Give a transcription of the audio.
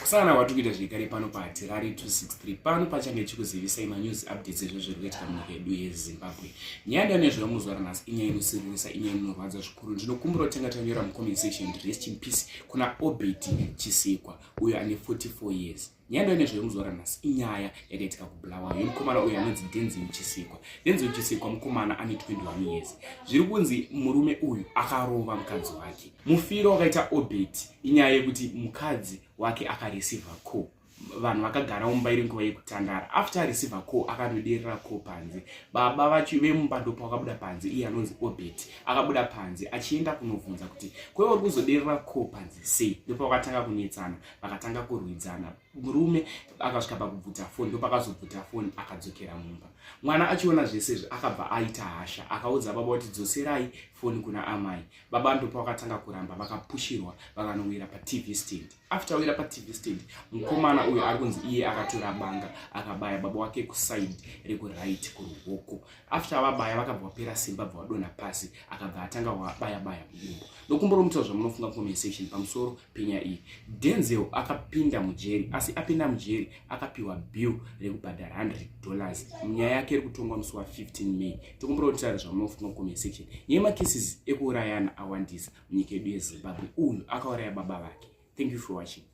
Sana watu kuita zvekare pano paHarare 263 pano pachange chikuzivisai manews updates ezviri kuitika munyika yedu yeZimbabwe. Nyaya nezvamuzwa ranhasi inyaya inosiririsa, inyaya inorwadza zvikuru. Ndinokumbira kutenga tanyora mucomment section rest in peace kuna Obed Chisekwa uyo ane 44 years. Nyaya nezvamuzwa ranhasi inyaya yakaitika kuBulawayo. Mukomana uyo anonzi Denzel Chisekwa. Denzel Chisekwa mukomana ane 21 years. Zviri kunzi murume uyu akarova mukadzi wake. Mufiro wakaita Obed inyaya yekuti mukadzi wake akareceive call. Vanhu vakagara mumbairi nguva yekutandara. After areceive call akanoderera call panze. Baba vacho vemumba ndopo vakabuda panze, iye anonzi Obed akabuda panze achienda kunovhunza kuti kwewe uri kuzoderera call panze sei? Ndipo vakatanga kunetsana, vakatanga kurwidzana. Murume akasvika pakubvuta foni, ndipo pakazobvuta foni akadzokera mumba. Mwana achiona zvese akabva aita hasha, akaudza baba kuti dzoserai foni kuna amai. Baba ndipo vakatanga kuramba, vakapushirwa vakanowira paTV stand. After wira paTV stand, mukomana uyu arikunzi iye akatora banga akabaya baba wake kuside rekuright kuruoko. After vabaya vakabva vapera simba, bva vadonha pasi, akabva atanga wabaya mudumbu. Ndokumbura mutauro zvamunofunga mucomment section pamusoro penyaya iyi. Denzel akapinda mujeri, asi apinda mujeri akapiwa bill rekubhadhara $100. Nyaya yake iri kutongwa musi wa15 May. Tokumbura kutaura zvamunofunga mucomment section. Nyaya macases ekuurayana awandisa munyika yedu yeZimbabwe. Uyu akauraya baba vake. Thank you for watching.